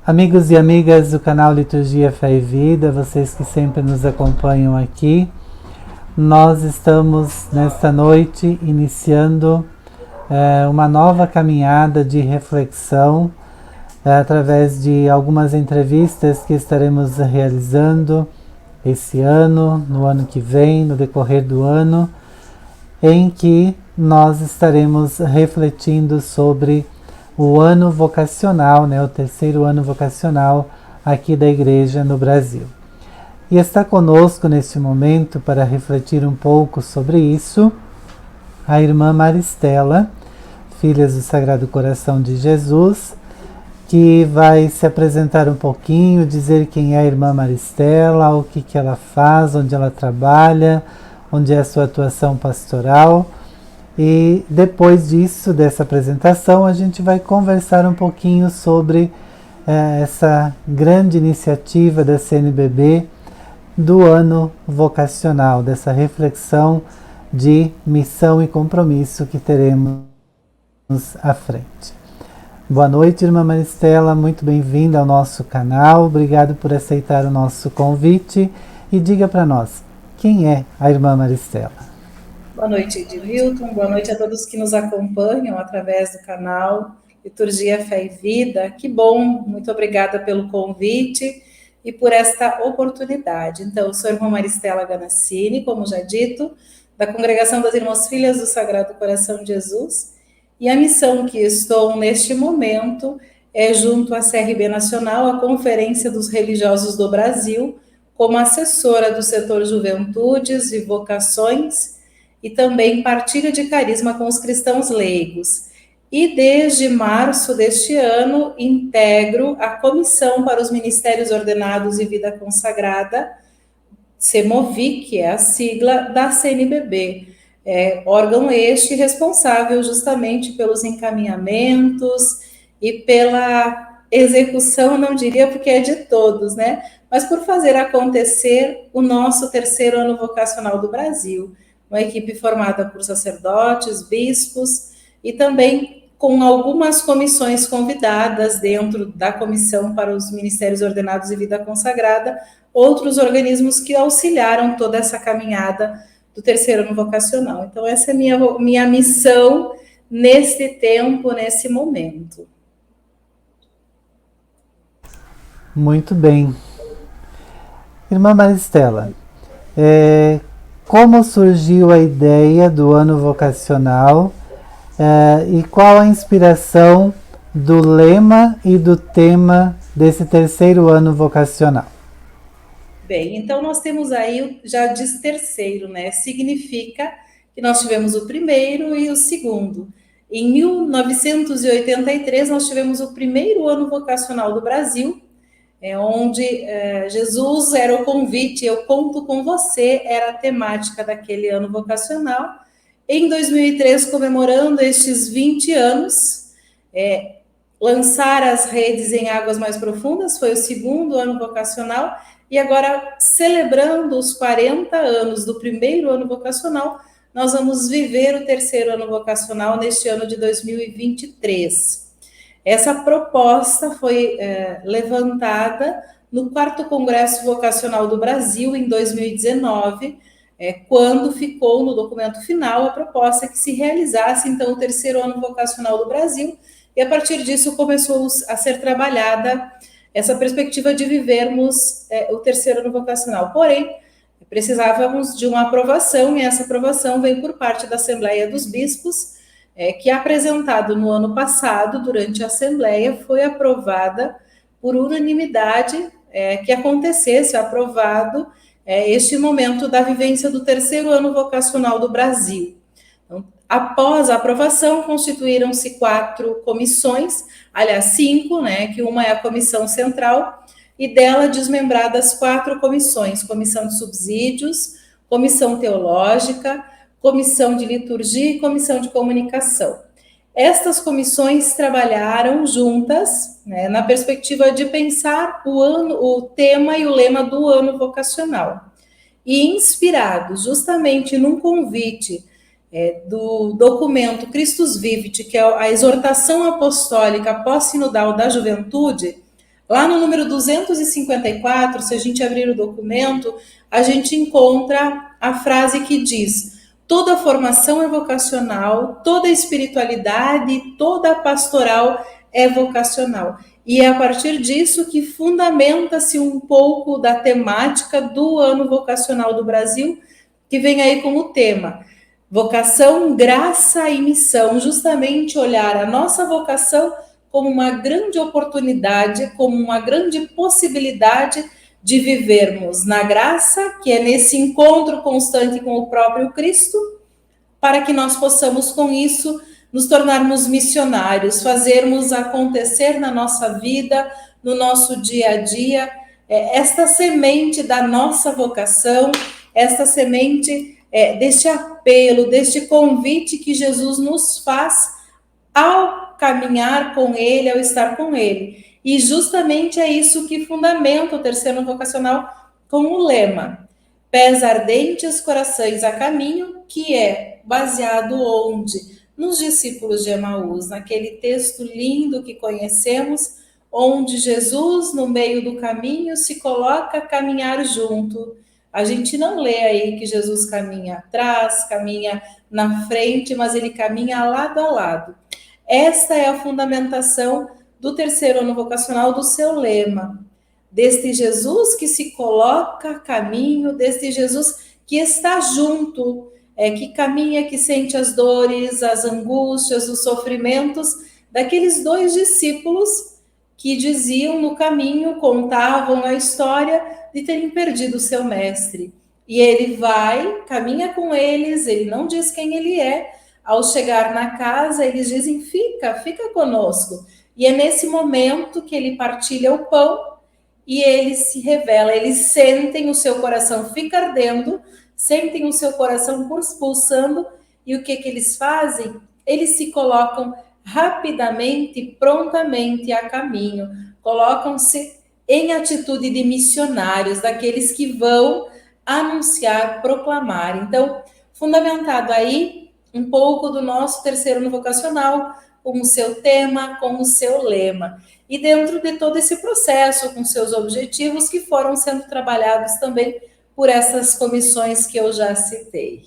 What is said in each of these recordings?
Amigos e amigas do canal Liturgia, Fé e Vida, vocês que sempre nos acompanham aqui, nós estamos nesta noite iniciando uma nova caminhada de reflexão através de algumas entrevistas que estaremos realizando esse ano, no ano que vem, no decorrer do ano, em que nós estaremos refletindo sobre o ano vocacional, o terceiro ano vocacional aqui da Igreja no Brasil. E está conosco neste momento para refletir um pouco sobre isso a irmã Maristela, filha do Sagrado Coração de Jesus, que vai se apresentar um pouquinho, dizer quem é a irmã Maristela, o que ela faz, onde ela trabalha, onde é a sua atuação pastoral. E depois disso, dessa apresentação, a gente vai conversar um pouquinho sobre essa grande iniciativa da CNBB do ano vocacional, dessa reflexão de missão e compromisso que teremos à frente. Boa noite, irmã Maristela, muito bem-vinda ao nosso canal, obrigado por aceitar o nosso convite e diga para nós, quem é a irmã Maristela? Boa noite, Edilton. Boa noite a todos que nos acompanham através do canal Liturgia, Fé e Vida. Que bom, muito obrigada pelo convite e por esta oportunidade. Então, eu sou a irmã Maristela Ganassini, como já dito, da Congregação das Irmãs Filhas do Sagrado Coração de Jesus, e a missão que estou neste momento é junto à CRB Nacional, a Conferência dos Religiosos do Brasil, como assessora do setor Juventudes e Vocações, e também partilha de carisma com os cristãos leigos. E desde março deste ano, integro a Comissão para os Ministérios Ordenados e Vida Consagrada, CEMOVI, que é a sigla da CNBB, órgão este responsável justamente pelos encaminhamentos e pela execução, não diria porque é de todos, né? Mas por fazer acontecer o nosso terceiro ano vocacional do Brasil. Uma equipe formada por sacerdotes, bispos e também com algumas comissões convidadas dentro da Comissão para os Ministérios Ordenados e Vida Consagrada, outros organismos que auxiliaram toda essa caminhada do terceiro ano vocacional. Então, essa é a minha missão nesse tempo, nesse momento. Muito bem. Irmã Maristela, como surgiu a ideia do ano vocacional e qual a inspiração do lema e do tema desse terceiro ano vocacional? Bem, então nós temos aí, já diz terceiro, né? Significa que nós tivemos o primeiro e o segundo. Em 1983, nós tivemos o primeiro ano vocacional do Brasil, onde Jesus era o convite, eu conto com você, era a temática daquele ano vocacional. Em 2003, comemorando estes 20 anos, lançar as redes em águas mais profundas, foi o segundo ano vocacional, e agora, celebrando os 40 anos do primeiro ano vocacional, nós vamos viver o terceiro ano vocacional neste ano de 2023. Essa proposta foi levantada no 4º Congresso Vocacional do Brasil, em 2019, quando ficou no documento final a proposta que se realizasse, então, o terceiro ano vocacional do Brasil, e a partir disso começou a ser trabalhada essa perspectiva de vivermos o terceiro ano vocacional. Porém, precisávamos de uma aprovação, e essa aprovação veio por parte da Assembleia dos Bispos, que apresentado no ano passado, durante a Assembleia, foi aprovada por unanimidade, que acontecesse, aprovado, este momento da vivência do terceiro ano vocacional do Brasil. Então, após a aprovação, constituíram-se 4 comissões, aliás, 5, né, que uma é a comissão central, e dela desmembradas 4 comissões, comissão de subsídios, comissão teológica, comissão de liturgia e comissão de comunicação. Estas comissões trabalharam juntas, né, na perspectiva de pensar o tema e o lema do ano vocacional. E inspirados justamente num convite do documento Christus Vivit, que é a exortação apostólica pós-sinodal da juventude, Lá no número 254, se a gente abrir o documento, a gente encontra a frase que diz: toda formação é vocacional, toda espiritualidade, toda pastoral é vocacional. E é a partir disso que fundamenta-se um pouco da temática do Ano Vocacional do Brasil, que vem aí como tema vocação, graça e missão, justamente olhar a nossa vocação como uma grande oportunidade, como uma grande possibilidade de vivermos na graça, que é nesse encontro constante com o próprio Cristo, para que nós possamos, com isso, nos tornarmos missionários, fazermos acontecer na nossa vida, no nosso dia a dia, esta semente da nossa vocação, esta semente deste apelo, deste convite que Jesus nos faz ao caminhar com Ele, ao estar com Ele. E justamente é isso que fundamenta o terceiro vocacional com o lema: pés ardentes, corações a caminho, que é baseado onde? Nos discípulos de Emaús, naquele texto lindo que conhecemos, onde Jesus, no meio do caminho, se coloca a caminhar junto. A gente não lê aí que Jesus caminha atrás, caminha na frente, mas ele caminha lado a lado. Esta é a fundamentação do terceiro ano vocacional, do seu lema. Deste Jesus que se coloca a caminho, deste Jesus que está junto, que caminha, que sente as dores, as angústias, os sofrimentos daqueles dois discípulos que diziam no caminho, contavam a história de terem perdido o seu mestre. E ele vai, caminha com eles, ele não diz quem ele é. Ao chegar na casa, eles dizem: fica conosco. E é nesse momento que ele partilha o pão e ele se revela. Eles sentem o seu coração fica ardendo, sentem o seu coração pulsando, e o que eles fazem? Eles se colocam rapidamente, prontamente a caminho, colocam-se em atitude de missionários, daqueles que vão anunciar, proclamar. Então, fundamentado aí um pouco do nosso terceiro ano vocacional, com o seu tema, com o seu lema. E dentro de todo esse processo, com seus objetivos, que foram sendo trabalhados também por essas comissões que eu já citei.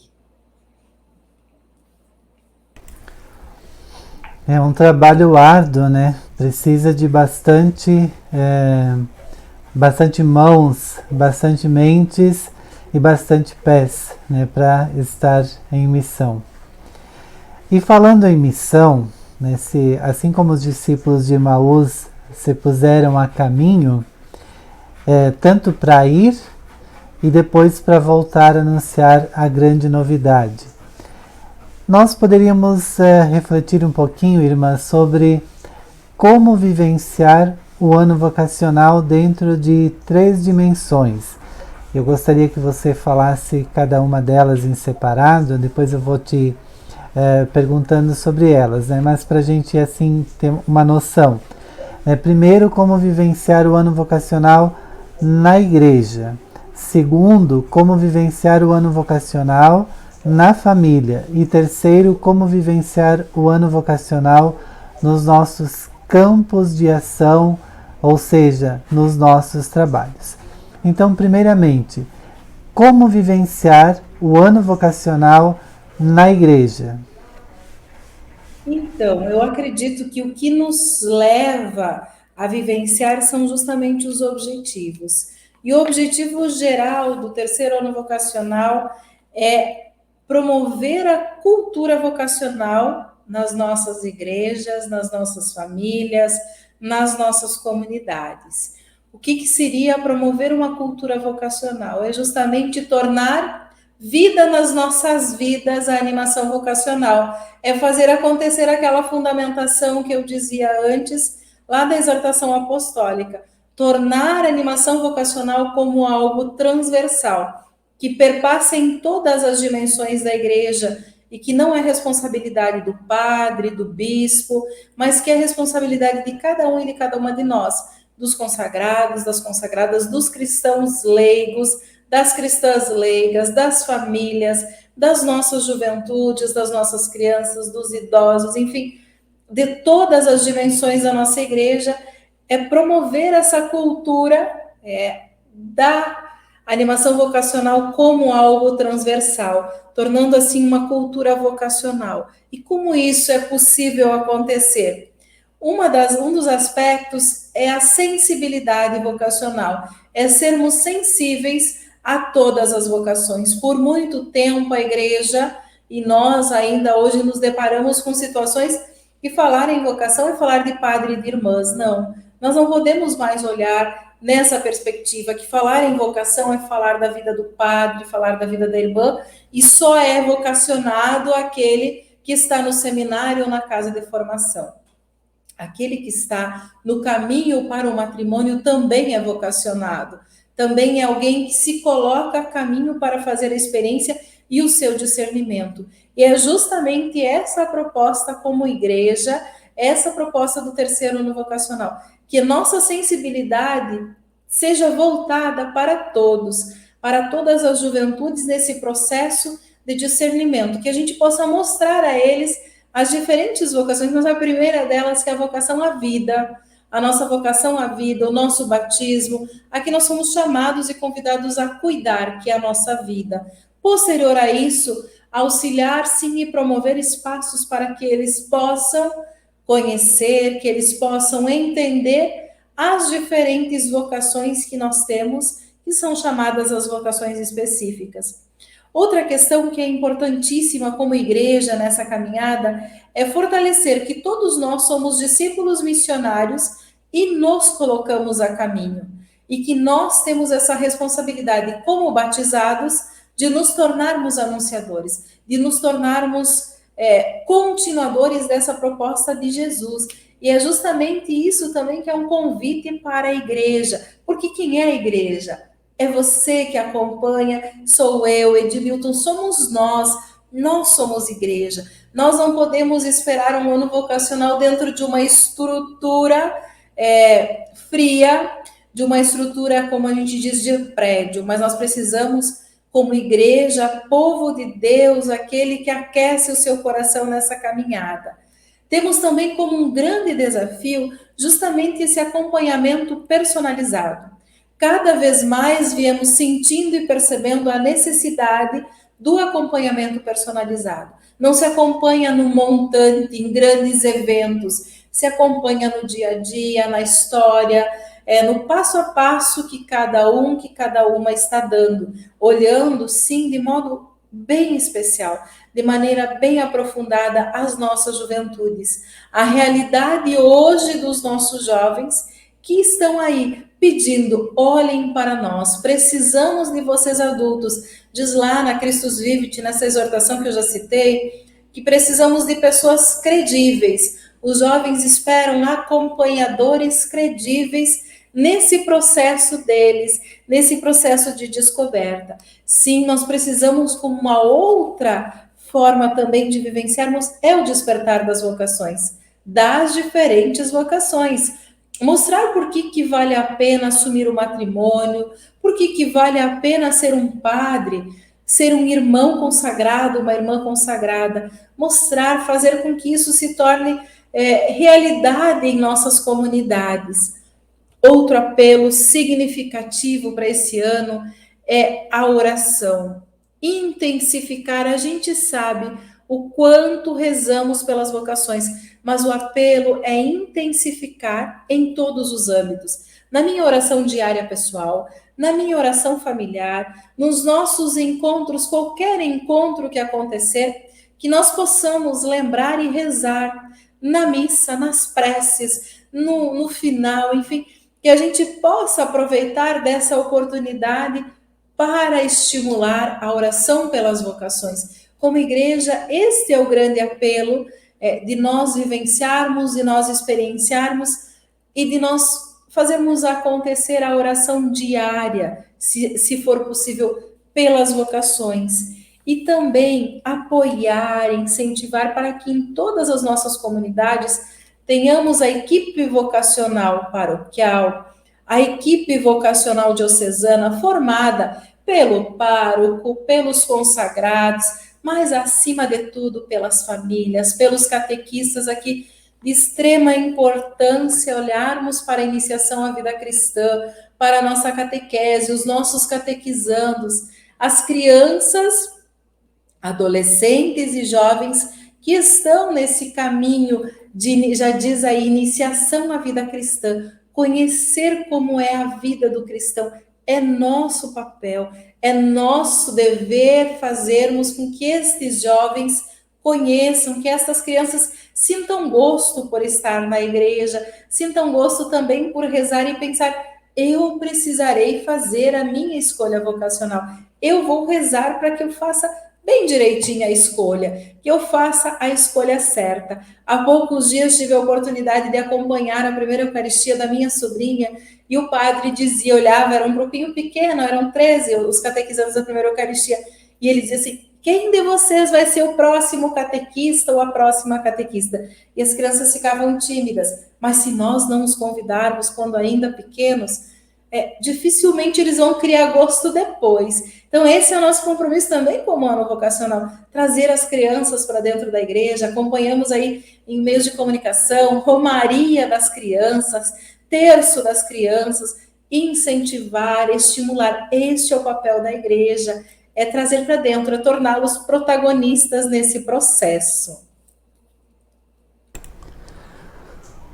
É um trabalho árduo, né? Precisa de bastante mãos, bastante mentes e bastante pés, né, para estar em missão. E falando em missão, né, assim como os discípulos de Emaús se puseram a caminho, tanto para ir e depois para voltar a anunciar a grande novidade. Nós poderíamos refletir um pouquinho, irmã, sobre como vivenciar o ano vocacional dentro de 3 dimensões. Eu gostaria que você falasse cada uma delas em separado, depois eu vou te perguntando sobre elas, né? Mas para a gente assim ter uma noção. Primeiro, como vivenciar o ano vocacional na igreja. Segundo, como vivenciar o ano vocacional na família. E terceiro, como vivenciar o ano vocacional nos nossos campos de ação, ou seja, nos nossos trabalhos. Então, primeiramente, como vivenciar o ano vocacional na igreja? Então, eu acredito que o que nos leva a vivenciar são justamente os objetivos. E o objetivo geral do terceiro ano vocacional é promover a cultura vocacional nas nossas igrejas, nas nossas famílias, nas nossas comunidades. O que seria promover uma cultura vocacional? É justamente tornar vida nas nossas vidas a animação vocacional. É fazer acontecer aquela fundamentação que eu dizia antes, lá da exortação apostólica. Tornar a animação vocacional como algo transversal, que perpassa em todas as dimensões da igreja e que não é responsabilidade do padre, do bispo, mas que é responsabilidade de cada um e de cada uma de nós, dos consagrados, das consagradas, dos cristãos leigos, das cristãs leigas, das famílias, das nossas juventudes, das nossas crianças, dos idosos, enfim, de todas as dimensões da nossa igreja. é promover essa cultura da animação vocacional como algo transversal, tornando assim uma cultura vocacional. E como isso é possível acontecer? Um dos aspectos é a sensibilidade vocacional, é sermos sensíveis a todas as vocações. Por muito tempo a igreja, e nós ainda hoje nos deparamos com situações que falar em vocação é falar de padre e de irmãs. Não, nós não podemos mais olhar nessa perspectiva, que falar em vocação é falar da vida do padre, falar da vida da irmã, e só é vocacionado aquele que está no seminário ou na casa de formação. Aquele que está no caminho para o matrimônio também é vocacionado. Também é alguém que se coloca a caminho para fazer a experiência e o seu discernimento. E é justamente essa a proposta como igreja, essa proposta do terceiro ano vocacional, que nossa sensibilidade seja voltada para todos, para todas as juventudes nesse processo de discernimento, que a gente possa mostrar a eles as diferentes vocações, mas a primeira delas que é a vocação à vida, a nossa vocação à vida, o nosso batismo, a que nós somos chamados e convidados a cuidar, que é a nossa vida. Posterior a isso, auxiliar, sim, e promover espaços para que eles possam conhecer, que eles possam entender as diferentes vocações que nós temos, que são chamadas as vocações específicas. Outra questão que é importantíssima como igreja nessa caminhada é fortalecer que todos nós somos discípulos missionários e nos colocamos a caminho. E que nós temos essa responsabilidade como batizados de nos tornarmos anunciadores, de nos tornarmos continuadores dessa proposta de Jesus. E é justamente isso também que é um convite para a igreja. Porque quem é a igreja? É você que acompanha, sou eu, Edmilton, somos nós somos igreja. Nós não podemos esperar um ano vocacional dentro de uma estrutura fria, de uma estrutura, como a gente diz, de prédio, mas nós precisamos, como igreja, povo de Deus, aquele que aquece o seu coração nessa caminhada. Temos também como um grande desafio justamente esse acompanhamento personalizado. Cada vez mais viemos sentindo e percebendo a necessidade do acompanhamento personalizado. Não se acompanha no montante, em grandes eventos, se acompanha no dia a dia, na história, no passo a passo que cada uma está dando, olhando, sim, de modo bem especial, de maneira bem aprofundada as nossas juventudes. A realidade hoje dos nossos jovens que estão aí pedindo, olhem para nós, precisamos de vocês adultos. Diz lá na Christus Vivit, nessa exortação que eu já citei, que precisamos de pessoas credíveis. Os jovens esperam acompanhadores credíveis nesse processo deles, nesse processo de descoberta. Sim, nós precisamos, como uma outra forma também de vivenciarmos, é o despertar das vocações, das diferentes vocações. Mostrar por que vale a pena assumir o matrimônio, por que vale a pena ser um padre, ser um irmão consagrado, uma irmã consagrada. Mostrar, fazer com que isso se torne realidade em nossas comunidades. Outro apelo significativo para esse ano é a oração. Intensificar, a gente sabe o quanto rezamos pelas vocações, mas o apelo é intensificar em todos os âmbitos. Na minha oração diária pessoal, na minha oração familiar, nos nossos encontros, qualquer encontro que acontecer, que nós possamos lembrar e rezar na missa, nas preces, no final, enfim, que a gente possa aproveitar dessa oportunidade para estimular a oração pelas vocações. Como igreja, este é o grande apelo de nós vivenciarmos, de nós experienciarmos e de nós fazermos acontecer a oração diária, se for possível, pelas vocações. E também apoiar, incentivar para que em todas as nossas comunidades tenhamos a equipe vocacional paroquial, a equipe vocacional diocesana formada pelo pároco, pelos consagrados, mas acima de tudo pelas famílias, pelos catequistas aqui de extrema importância olharmos para a iniciação à vida cristã, para a nossa catequese, os nossos catequizandos, as crianças, adolescentes e jovens que estão nesse caminho de, já diz aí, iniciação à vida cristã, conhecer como é a vida do cristão. É nosso papel, é nosso dever fazermos com que estes jovens conheçam, que essas crianças sintam gosto por estar na igreja, sintam gosto também por rezar e pensar: eu precisarei fazer a minha escolha vocacional. Eu vou rezar para que eu faça bem direitinho a escolha, que eu faça a escolha certa. Há poucos dias tive a oportunidade de acompanhar a primeira Eucaristia da minha sobrinha e o padre dizia, olhava, era um grupinho pequeno, eram 13 os catequizandos da primeira Eucaristia, e ele dizia assim: quem de vocês vai ser o próximo catequista ou a próxima catequista? E as crianças ficavam tímidas, mas se nós não os convidarmos quando ainda pequenos, dificilmente eles vão criar gosto depois. Então, esse é o nosso compromisso também como ano vocacional, trazer as crianças para dentro da igreja. Acompanhamos aí em meios de comunicação, Romaria das Crianças, Terço das Crianças, incentivar, estimular. Este é o papel da igreja, é trazer para dentro, é torná-los protagonistas nesse processo.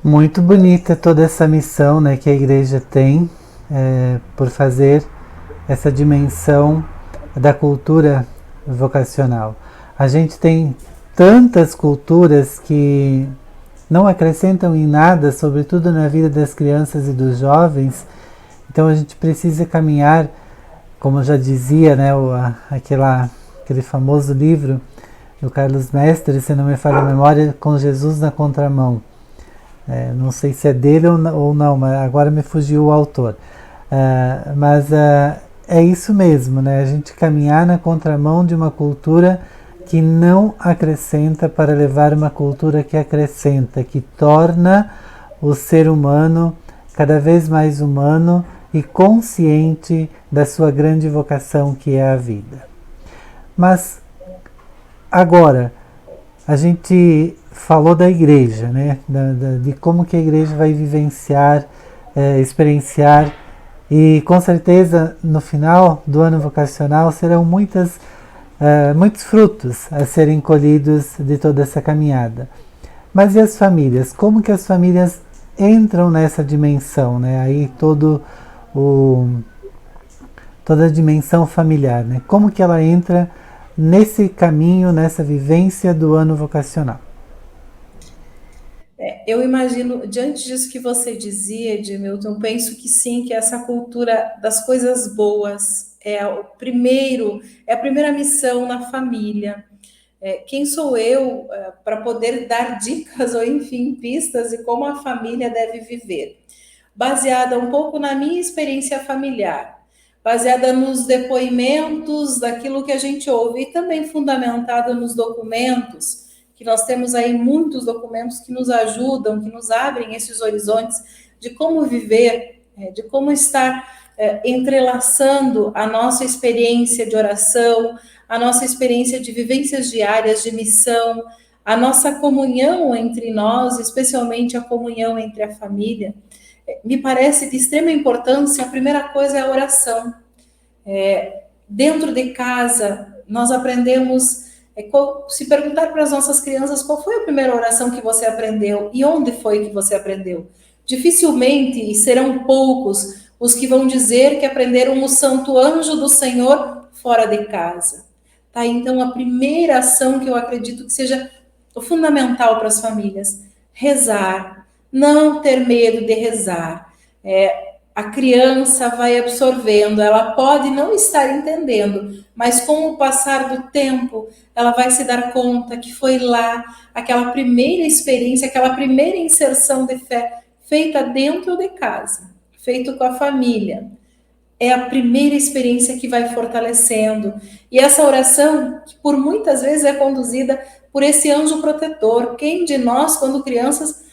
Muito bonita toda essa missão, né, que a igreja tem por fazer essa dimensão da cultura vocacional. A gente tem tantas culturas que não acrescentam em nada, sobretudo na vida das crianças e dos jovens. Então a gente precisa caminhar, como já dizia, né, aquele famoso livro do Carlos Mestre, se não me falha a memória, Com Jesus na Contramão. Não sei se é dele ou não, mas agora me fugiu o autor. Mas é isso mesmo, né? A gente caminhar na contramão de uma cultura que não acrescenta para levar uma cultura que acrescenta, que torna o ser humano cada vez mais humano e consciente da sua grande vocação, que é a vida. Mas agora, a gente falou da igreja, né? De como que a igreja vai vivenciar, experienciar, e com certeza no final do ano vocacional serão muitos frutos a serem colhidos de toda essa caminhada. Mas e as famílias? Como que as famílias entram nessa dimensão, né? Aí toda a dimensão familiar, né? Como que ela entra nesse caminho, nessa vivência do ano vocacional? Eu imagino, diante disso que você dizia, Edmilton, penso que sim, que essa cultura das coisas boas é a primeira missão na família. Quem sou eu para poder dar dicas ou, enfim, pistas de como a família deve viver? Baseada um pouco na minha experiência familiar, baseada nos depoimentos daquilo que a gente ouve e também fundamentada nos documentos, que nós temos aí muitos documentos que nos ajudam, que nos abrem esses horizontes de como viver, de como estar entrelaçando a nossa experiência de oração, a nossa experiência de vivências diárias de missão, a nossa comunhão entre nós, especialmente a comunhão entre a família. Me parece de extrema importância. A primeira coisa é a oração. Dentro de casa, nós aprendemos. Se perguntar para as nossas crianças qual foi a primeira oração que você aprendeu e onde foi que você aprendeu, dificilmente, e serão poucos, os que vão dizer que aprenderam o Santo Anjo do Senhor fora de casa. Tá? Então, a primeira ação que eu acredito que seja fundamental para as famílias: rezar, não ter medo de rezar. A criança vai absorvendo, ela pode não estar entendendo, mas com o passar do tempo, ela vai se dar conta que foi lá aquela primeira experiência, aquela primeira inserção de fé feita dentro de casa, feito com a família. É a primeira experiência que vai fortalecendo. E essa oração, que por muitas vezes é conduzida por esse anjo protetor. Quem de nós, quando crianças,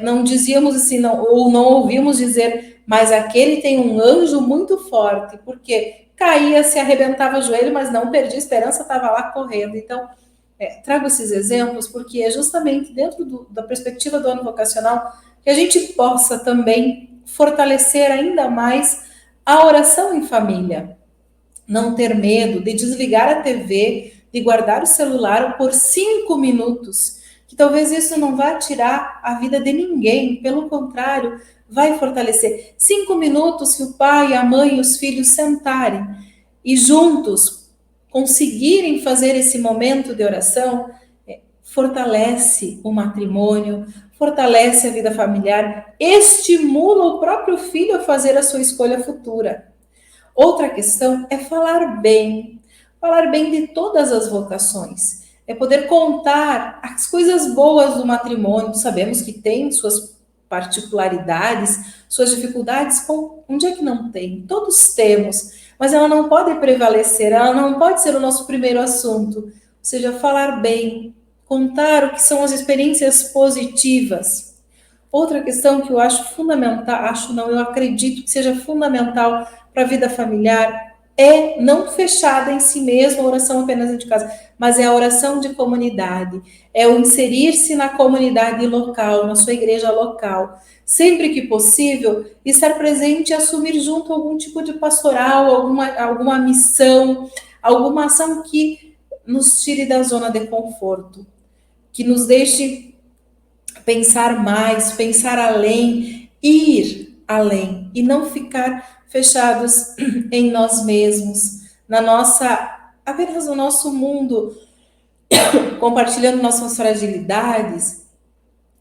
não dizíamos assim, ou não ouvimos dizer, mas aquele tem um anjo muito forte, porque caía, se arrebentava o joelho, mas não perdia a esperança, estava lá correndo. Então, Trago esses exemplos porque é justamente dentro da perspectiva do ano vocacional que a gente possa também fortalecer ainda mais a oração em família. Não ter medo de desligar a TV, de guardar o celular por 5 minutos, que talvez isso não vá tirar a vida de ninguém, pelo contrário, vai fortalecer. 5 minutos que o pai, a mãe e os filhos sentarem e juntos conseguirem fazer esse momento de oração, fortalece o matrimônio, fortalece a vida familiar, estimula o próprio filho a fazer a sua escolha futura. Outra questão é falar bem de todas as vocações, é poder contar as coisas boas do matrimônio. Sabemos que tem suas particularidades, suas dificuldades, onde é que não tem? Todos temos, mas ela não pode prevalecer, ela não pode ser o nosso primeiro assunto. Ou seja, falar bem, contar o que são as experiências positivas. Outra questão que eu acho fundamental, eu acredito que seja fundamental para a vida familiar é não fechada em si mesma a oração apenas dentro de casa, mas é a oração de comunidade, é o inserir-se na comunidade local, na sua igreja local, sempre que possível, estar presente e assumir junto algum tipo de pastoral, alguma missão, alguma ação que nos tire da zona de conforto, que nos deixe pensar mais, pensar além, ir além e não ficar fechados em nós mesmos, apenas no nosso mundo, compartilhando nossas fragilidades,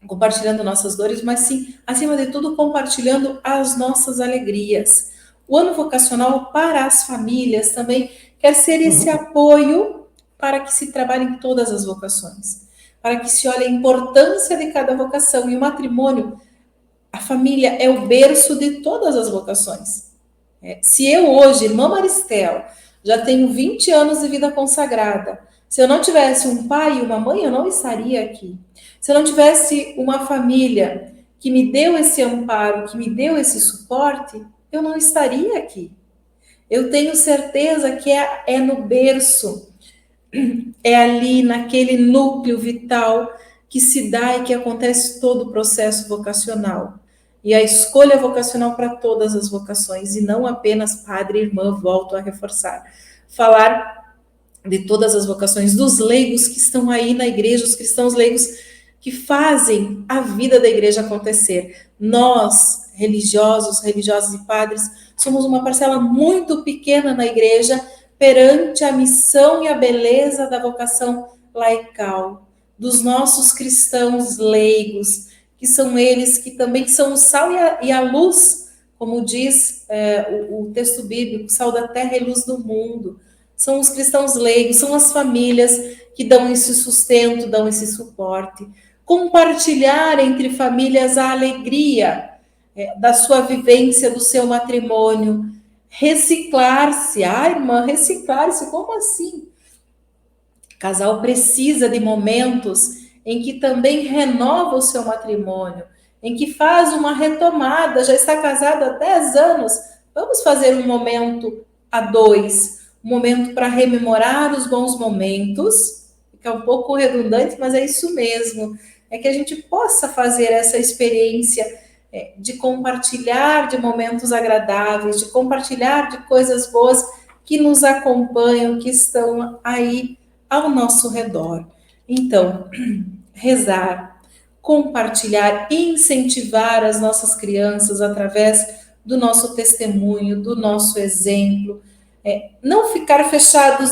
compartilhando nossas dores, mas sim, acima de tudo, compartilhando as nossas alegrias. O ano vocacional para as famílias também quer ser esse apoio para que se trabalhe em todas as vocações, para que se olhe a importância de cada vocação. E o matrimônio, a família é o berço de todas as vocações. Se eu hoje, irmã Maristel, já tenho 20 anos de vida consagrada, se eu não tivesse um pai e uma mãe, eu não estaria aqui. Se eu não tivesse uma família que me deu esse amparo, que me deu esse suporte, eu não estaria aqui. Eu tenho certeza que é no berço, é ali naquele núcleo vital que se dá e que acontece todo o processo vocacional. E a escolha vocacional para todas as vocações, e não apenas padre e irmã, volto a reforçar. Falar de todas as vocações, dos leigos que estão aí na igreja, os cristãos leigos que fazem a vida da igreja acontecer. Nós, religiosos, religiosas e padres, somos uma parcela muito pequena na igreja perante a missão e a beleza da vocação laical, dos nossos cristãos leigos, que são eles que também são o sal e a luz, como diz o texto bíblico, sal da terra e luz do mundo. São os cristãos leigos, são as famílias que dão esse sustento, dão esse suporte. Compartilhar entre famílias a alegria da sua vivência, do seu matrimônio. Reciclar-se. Irmã, reciclar-se, como assim? O casal precisa de momentos em que também renova o seu matrimônio, em que faz uma retomada, já está casado há 10 anos, vamos fazer um momento a dois, um momento para rememorar os bons momentos, fica um pouco redundante, mas é isso mesmo, é que a gente possa fazer essa experiência de compartilhar de momentos agradáveis, de compartilhar de coisas boas que nos acompanham, que estão aí ao nosso redor. Então, rezar, compartilhar, incentivar as nossas crianças através do nosso testemunho, do nosso exemplo, não ficar fechados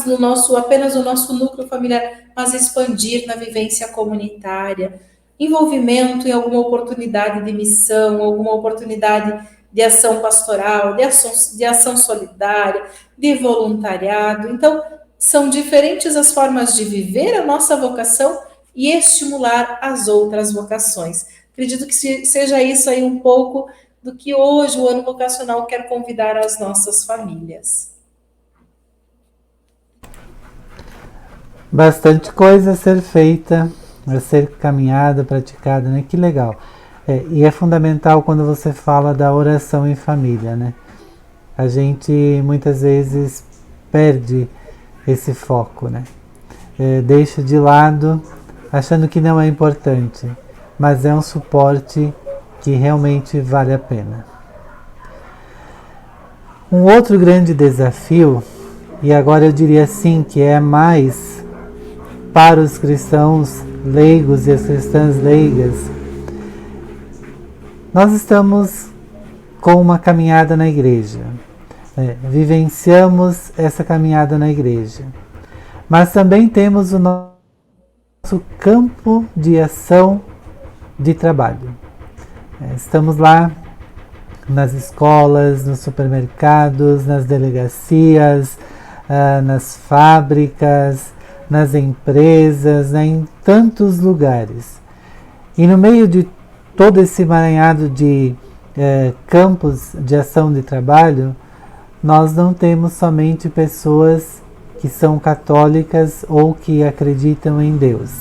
apenas no nosso núcleo familiar, mas expandir na vivência comunitária, envolvimento em alguma oportunidade de missão, alguma oportunidade de ação pastoral, de ação solidária, de voluntariado. Então, são diferentes as formas de viver a nossa vocação e estimular as outras vocações. Acredito que seja isso aí um pouco do que hoje o ano vocacional quer convidar as nossas famílias. Bastante coisa a ser feita, a ser caminhada, praticada, né? Que legal. E é fundamental quando você fala da oração em família, né? A gente muitas vezes perde esse foco, né? deixa de lado, achando que não é importante, mas é um suporte que realmente vale a pena. Um outro grande desafio, e agora eu diria assim, que é mais para os cristãos leigos e as cristãs leigas, nós estamos com uma caminhada na igreja, vivenciamos essa caminhada na igreja, mas também temos o nosso campo de ação de trabalho. Estamos lá nas escolas, nos supermercados, nas delegacias, nas fábricas, nas empresas, em tantos lugares. E no meio de todo esse emaranhado de campos de ação de trabalho, nós não temos somente pessoas que são católicas ou que acreditam em Deus.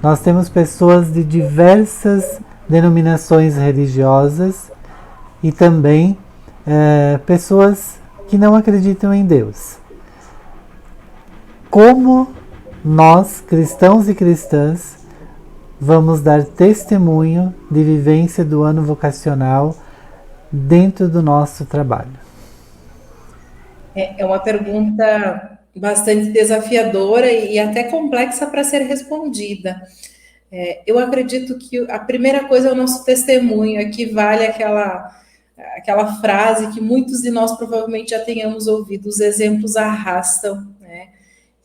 Nós temos pessoas de diversas denominações religiosas e também pessoas que não acreditam em Deus. Como nós, cristãos e cristãs, vamos dar testemunho de vivência do ano vocacional dentro do nosso trabalho? É uma pergunta bastante desafiadora e até complexa para ser respondida. Eu acredito que a primeira coisa é o nosso testemunho. Aqui vale aquela frase que muitos de nós provavelmente já tenhamos ouvido: os exemplos arrastam, né?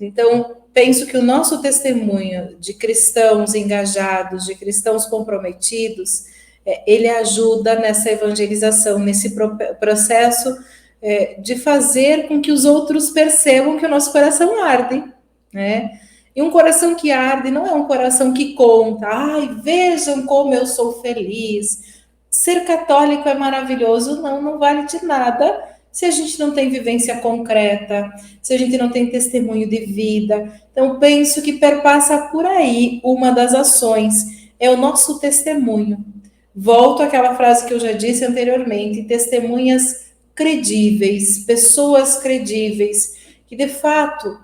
Então, penso que o nosso testemunho de cristãos engajados, de cristãos comprometidos, ele ajuda nessa evangelização, nesse processo de fazer com que os outros percebam que o nosso coração arde, né? E um coração que arde não é um coração que conta, ai, vejam como eu sou feliz, ser católico é maravilhoso. Não, não vale de nada se a gente não tem vivência concreta, se a gente não tem testemunho de vida. Então, penso que perpassa por aí uma das ações, é o nosso testemunho. Volto àquela frase que eu já disse anteriormente: testemunhas credíveis, pessoas credíveis, que de fato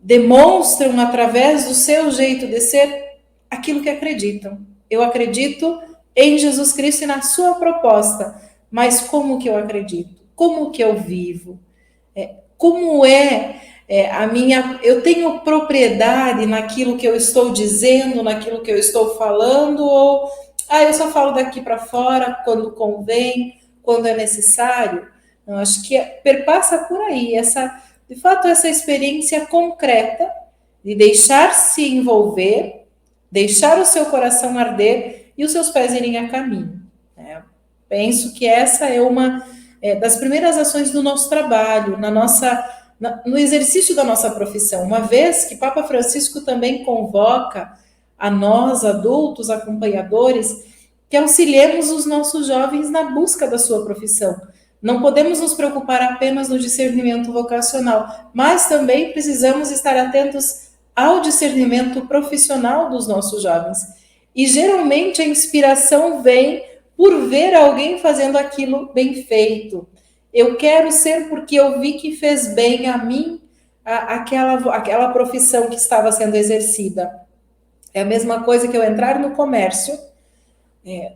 demonstram através do seu jeito de ser aquilo que acreditam. Eu acredito em Jesus Cristo e na sua proposta, mas como que eu acredito? Como que eu vivo? Como a minha... Eu tenho propriedade naquilo que eu estou dizendo, naquilo que eu estou falando, ou eu só falo daqui para fora quando convém, quando é necessário? Eu acho que perpassa por aí, de fato, essa experiência concreta de deixar-se envolver, deixar o seu coração arder e os seus pés irem a caminho. Penso que essa é uma das primeiras ações do nosso trabalho, no exercício da nossa profissão, uma vez que Papa Francisco também convoca a nós, adultos, acompanhadores, que auxiliemos os nossos jovens na busca da sua profissão. Não podemos nos preocupar apenas no discernimento vocacional, mas também precisamos estar atentos ao discernimento profissional dos nossos jovens. E geralmente a inspiração vem por ver alguém fazendo aquilo bem feito. Eu quero ser porque eu vi que fez bem a mim aquela profissão que estava sendo exercida. É a mesma coisa que eu entrar no comércio.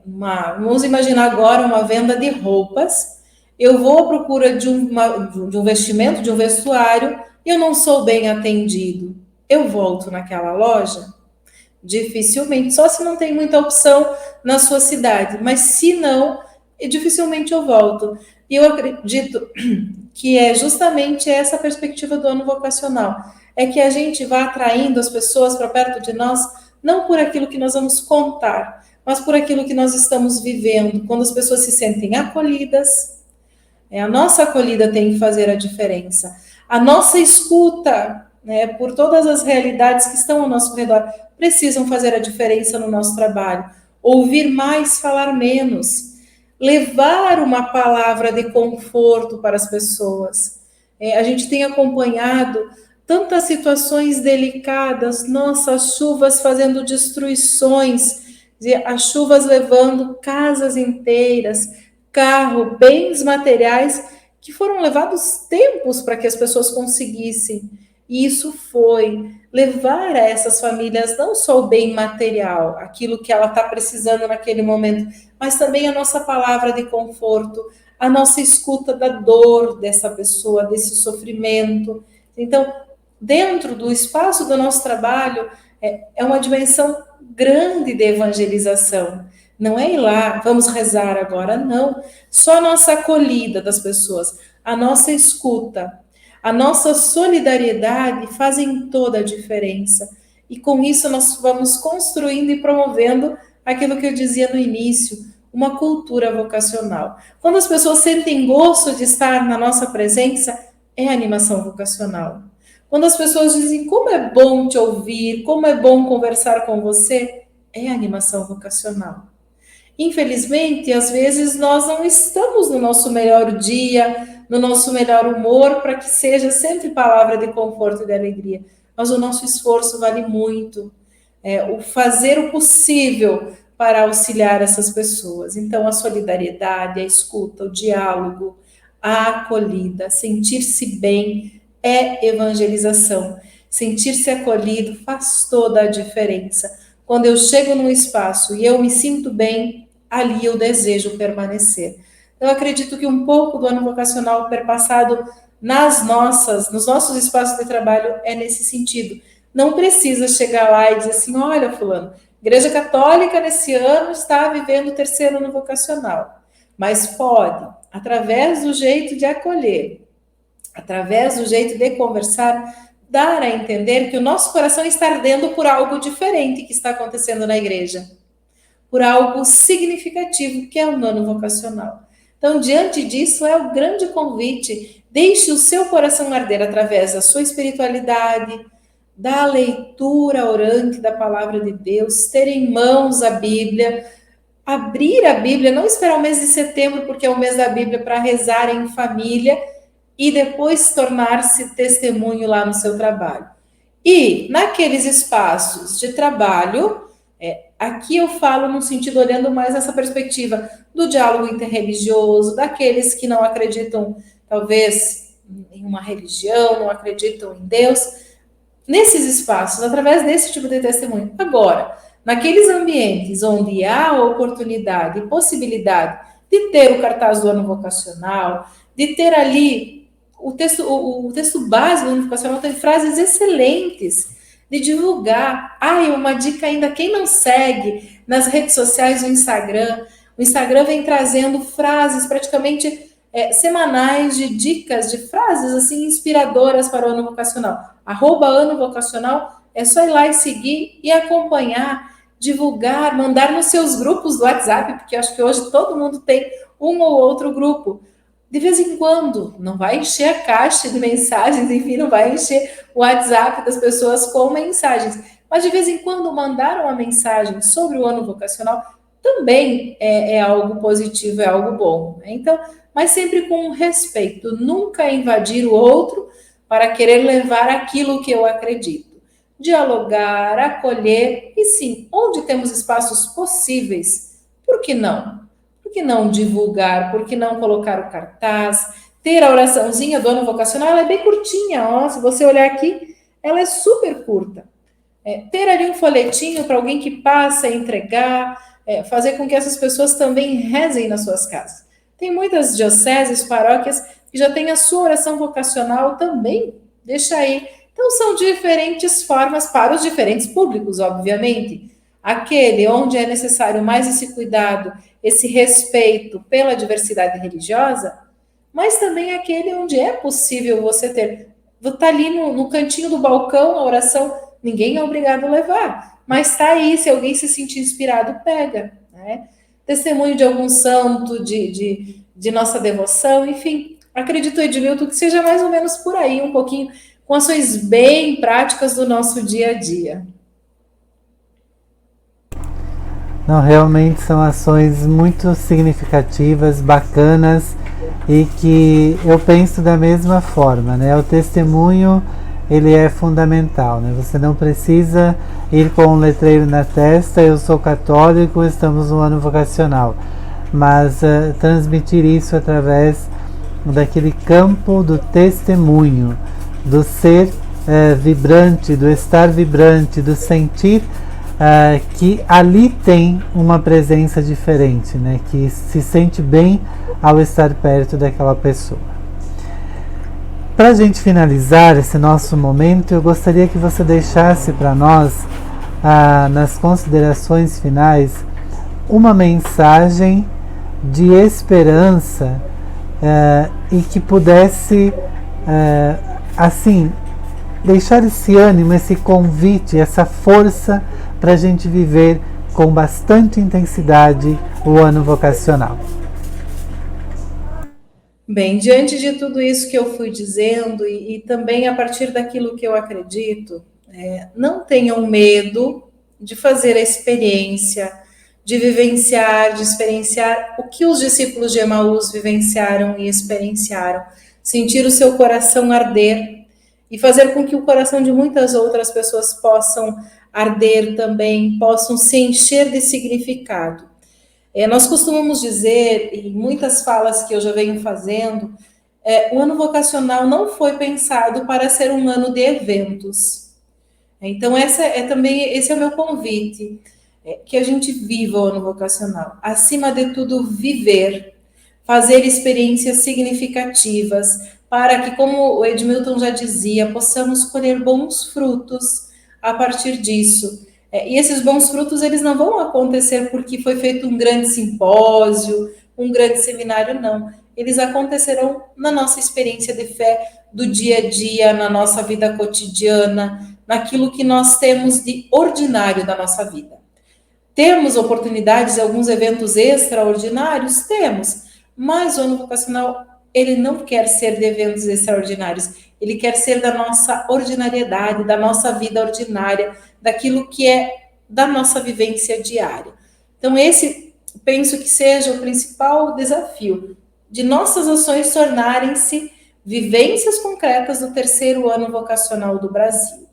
Vamos imaginar agora uma venda de roupas. Eu vou à procura de um vestimento, de um vestuário, e eu não sou bem atendido. Eu volto naquela loja? Dificilmente, só se não tem muita opção na sua cidade, mas se não, dificilmente eu volto. E eu acredito que é justamente essa perspectiva do ano vocacional, é que a gente vá atraindo as pessoas para perto de nós, não por aquilo que nós vamos contar, mas por aquilo que nós estamos vivendo. Quando as pessoas se sentem acolhidas, a nossa acolhida tem que fazer a diferença. A nossa escuta, por todas as realidades que estão ao nosso redor, precisam fazer a diferença no nosso trabalho. Ouvir mais, falar menos. Levar uma palavra de conforto para as pessoas. A gente tem acompanhado tantas situações delicadas, nossas chuvas fazendo destruições, as chuvas levando casas inteiras, carro, bens materiais que foram levados tempos para que as pessoas conseguissem E isso foi levar a essas famílias não só o bem material, aquilo que ela está precisando naquele momento, mas também a nossa palavra de conforto, a nossa escuta da dor dessa pessoa, desse sofrimento. Então, dentro do espaço do nosso trabalho, é uma dimensão grande de evangelização. Não é ir lá, vamos rezar agora, não. Só a nossa acolhida das pessoas, a nossa escuta, a nossa solidariedade fazem toda a diferença. E com isso nós vamos construindo e promovendo aquilo que eu dizia no início, uma cultura vocacional. Quando as pessoas sentem gosto de estar na nossa presença, é animação vocacional. Quando as pessoas dizem como é bom te ouvir, como é bom conversar com você, é animação vocacional. Infelizmente, às vezes nós não estamos no nosso melhor dia, no nosso melhor humor, para que seja sempre palavra de conforto e de alegria. Mas o nosso esforço vale muito. O fazer o possível para auxiliar essas pessoas. Então, a solidariedade, a escuta, o diálogo, a acolhida, sentir-se bem é evangelização. Sentir-se acolhido faz toda a diferença. Quando eu chego num espaço e eu me sinto bem, ali eu desejo permanecer. Eu acredito que um pouco do ano vocacional perpassado nos nossos espaços de trabalho é nesse sentido. Não precisa chegar lá e dizer assim, olha, fulano, Igreja Católica nesse ano está vivendo o 3º ano vocacional. Mas pode, através do jeito de acolher, através do jeito de conversar, dar a entender que o nosso coração está ardendo por algo diferente que está acontecendo na igreja, por algo significativo que é o ano vocacional. Então, diante disso, é o grande convite, deixe o seu coração arder através da sua espiritualidade, da leitura orante da palavra de Deus, ter em mãos a Bíblia, abrir a Bíblia, não esperar o mês de setembro, porque é o mês da Bíblia, para rezar em família, e depois tornar-se testemunho lá no seu trabalho. E naqueles espaços de trabalho, aqui eu falo no sentido olhando mais essa perspectiva do diálogo interreligioso, daqueles que não acreditam, talvez, em uma religião, não acreditam em Deus, nesses espaços, através desse tipo de testemunho. Agora, naqueles ambientes onde há oportunidade e possibilidade de ter o cartaz do ano vocacional, de ter ali o texto base do ano vocacional, tem frases excelentes de divulgar. Uma dica ainda, quem não segue nas redes sociais, o Instagram vem trazendo frases praticamente semanais de dicas, de frases assim inspiradoras para o ano vocacional. @ano vocacional, é só ir lá e seguir e acompanhar, divulgar, mandar nos seus grupos do WhatsApp, porque eu acho que hoje todo mundo tem um ou outro grupo. De vez em quando, não vai encher a caixa de mensagens, enfim, não vai encher o WhatsApp das pessoas com mensagens, mas de vez em quando mandar uma mensagem sobre o ano vocacional também é algo positivo, é algo bom. Então, mas sempre com respeito, nunca invadir o outro para querer levar aquilo que eu acredito. Dialogar, acolher, e sim, onde temos espaços possíveis, por que não? Por que não divulgar? Por que não colocar o cartaz? Ter a oraçãozinha do ano vocacional, ela é bem curtinha, ó, se você olhar aqui, ela é super curta. Ter ali um folhetinho para alguém que passa a entregar, fazer com que essas pessoas também rezem nas suas casas. Tem muitas dioceses, paróquias, que já têm a sua oração vocacional também, deixa aí. Então, são diferentes formas para os diferentes públicos, obviamente. Aquele onde é necessário mais esse cuidado, esse respeito pela diversidade religiosa, mas também aquele onde é possível você ter. Está ali no cantinho do balcão a oração, ninguém é obrigado a levar, mas está aí, se alguém se sentir inspirado, pega, né? Testemunho de algum santo, de nossa devoção, enfim. Acredito, Edmilton, que seja mais ou menos por aí, um pouquinho, com ações bem práticas do nosso dia a dia. Não, realmente são ações muito significativas, bacanas, e que eu penso da mesma forma, né? O testemunho, ele é fundamental, né? Você não precisa ir com um letreiro na testa, eu sou católico, estamos no ano vocacional, mas transmitir isso através daquele campo do testemunho, do ser vibrante, do estar vibrante, do sentir que ali tem uma presença diferente, né? Que se sente bem ao estar perto daquela pessoa. Para a gente finalizar esse nosso momento, eu gostaria que você deixasse para nós, nas considerações finais, uma mensagem de esperança e que pudesse, assim, deixar esse ânimo, esse convite, essa força para a gente viver com bastante intensidade o ano vocacional. Bem, diante de tudo isso que eu fui dizendo e também a partir daquilo que eu acredito, não tenham medo de fazer a experiência, de vivenciar, de experienciar o que os discípulos de Emaús vivenciaram e experienciaram, sentir o seu coração arder e fazer com que o coração de muitas outras pessoas possam arder também, possam se encher de significado. Nós costumamos dizer, em muitas falas que eu já venho fazendo, o ano vocacional não foi pensado para ser um ano de eventos. Então, esse é o meu convite, que a gente viva o ano vocacional. Acima de tudo, viver, fazer experiências significativas, para que, como o Edmilton já dizia, possamos colher bons frutos a partir disso. E esses bons frutos, eles não vão acontecer porque foi feito um grande simpósio, um grande seminário, não. Eles acontecerão na nossa experiência de fé do dia a dia, na nossa vida cotidiana, naquilo que nós temos de ordinário da nossa vida. Temos oportunidades, alguns eventos extraordinários? Temos, mas o ano vocacional, ele não quer ser de eventos extraordinários, ele quer ser da nossa ordinariedade, da nossa vida ordinária, daquilo que é da nossa vivência diária. Então, esse, penso que seja o principal desafio, de nossas ações tornarem-se vivências concretas do terceiro ano vocacional do Brasil.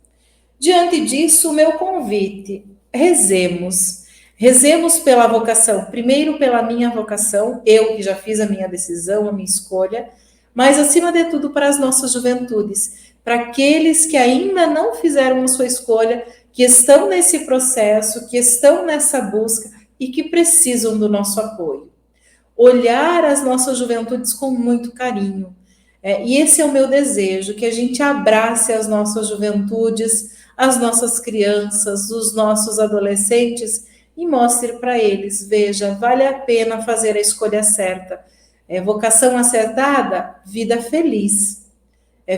Diante disso, o meu convite, rezemos. Rezemos pela vocação, primeiro pela minha vocação, eu que já fiz a minha decisão, a minha escolha, mas acima de tudo para as nossas juventudes, para aqueles que ainda não fizeram a sua escolha, que estão nesse processo, que estão nessa busca e que precisam do nosso apoio. Olhar as nossas juventudes com muito carinho. E esse é o meu desejo, que a gente abrace as nossas juventudes, as nossas crianças, os nossos adolescentes e mostre para eles, veja, vale a pena fazer a escolha certa. Vocação acertada, vida feliz,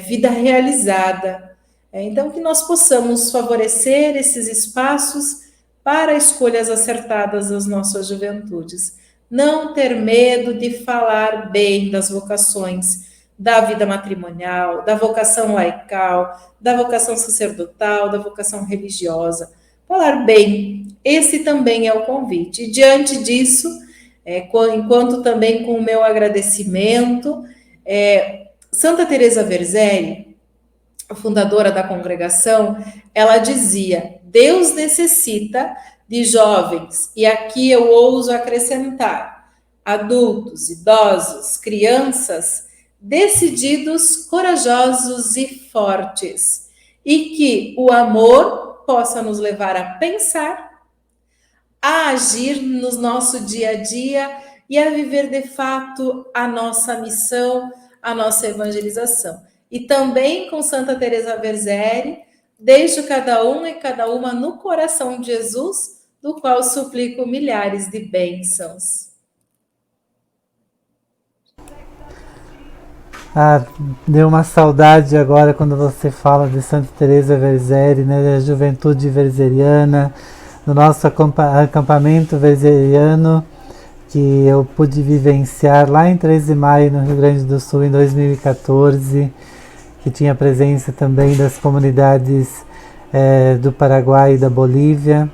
vida realizada. Então, que nós possamos favorecer esses espaços para escolhas acertadas das nossas juventudes. Não ter medo de falar bem das vocações, da vida matrimonial, da vocação laical, da vocação sacerdotal, da vocação religiosa. Falar bem, esse também é o convite. E diante disso, enquanto também com o meu agradecimento, Santa Teresa Verzeri, a fundadora da congregação, ela dizia: Deus necessita de jovens, e aqui eu ouso acrescentar, adultos, idosos, crianças, decididos, corajosos e fortes, e que o amor possa nos levar a pensar, a agir no nosso dia a dia e a viver de fato a nossa missão, a nossa evangelização. E também com Santa Teresa Verzeri, deixo cada um e cada uma no coração de Jesus, do qual suplico milhares de bênçãos. Deu uma saudade agora quando você fala de Santa Teresa Verzeri, né, da juventude verzeriana, do nosso acampamento verzeriano, que eu pude vivenciar lá em 13 de maio, no Rio Grande do Sul, em 2014, que tinha presença também das comunidades do Paraguai e da Bolívia,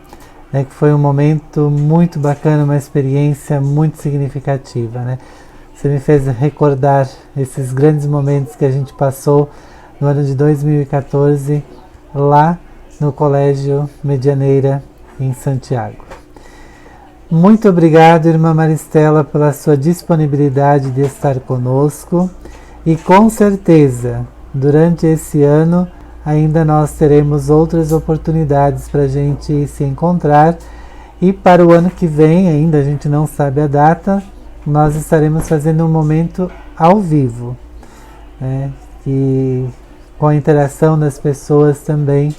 né, que foi um momento muito bacana, uma experiência muito significativa, né? Você me fez recordar esses grandes momentos que a gente passou no ano de 2014, lá no Colégio Medianeira, em Santiago. Muito obrigado, irmã Maristela, pela sua disponibilidade de estar conosco. E com certeza, durante esse ano, ainda nós teremos outras oportunidades para a gente se encontrar. E para o ano que vem, ainda a gente não sabe a data, nós estaremos fazendo um momento ao vivo, né? E com a interação das pessoas também,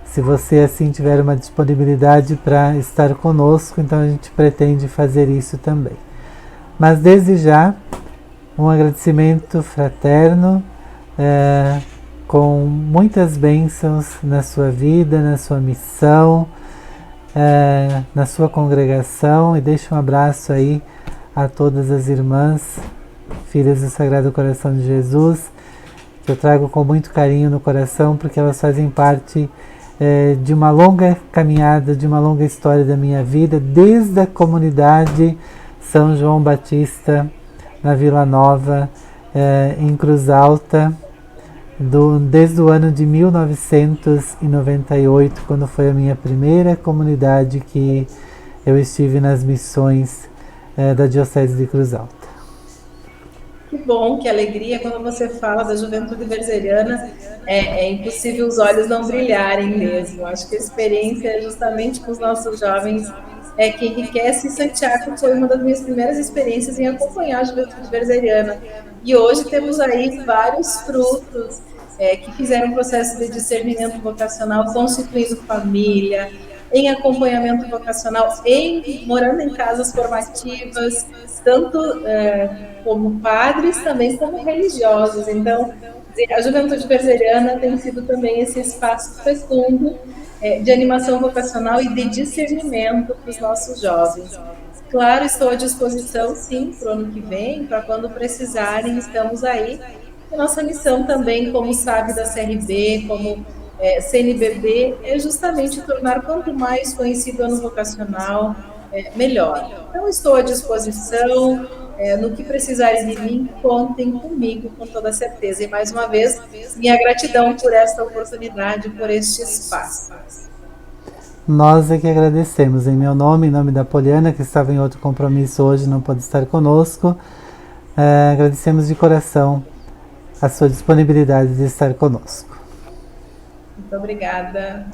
se você assim tiver uma disponibilidade para estar conosco, então a gente pretende fazer isso também. Mas desde já, um agradecimento fraterno, com muitas bênçãos na sua vida, na sua missão, na sua congregação, e deixo um abraço aí a todas as irmãs, filhas do Sagrado Coração de Jesus, que eu trago com muito carinho no coração, porque elas fazem parte de uma longa caminhada, de uma longa história da minha vida, desde a comunidade São João Batista, na Vila Nova, em Cruz Alta, desde o ano de 1998, quando foi a minha primeira comunidade que eu estive nas missões da Diocese de Cruz Alta. Que bom, que alegria quando você fala da juventude verzeriana, é impossível os olhos não brilharem mesmo. Acho que a experiência é justamente com os nossos jovens que enriquece, e Santiago foi uma das minhas primeiras experiências em acompanhar a juventude verzeriana. E hoje temos aí vários frutos que fizeram um processo de discernimento vocacional, constituindo família, em acompanhamento vocacional, morando em casas formativas, tanto como padres, também como religiosos. Então, a juventude verzeriana tem sido também esse espaço fecundo de animação vocacional e de discernimento para os nossos jovens. Claro, estou à disposição, sim, para o ano que vem, para quando precisarem, estamos aí. A nossa missão também, como sabe da CRB, como CNBB, é justamente tornar quanto mais conhecido o ano vocacional, melhor. Então, estou à disposição, no que precisarem de mim, contem comigo com toda certeza. E mais uma vez, minha gratidão por esta oportunidade, por este espaço. Nós é que agradecemos, em meu nome, em nome da Poliana, que estava em outro compromisso hoje, não pôde estar conosco. Agradecemos de coração a sua disponibilidade de estar conosco. Muito obrigada.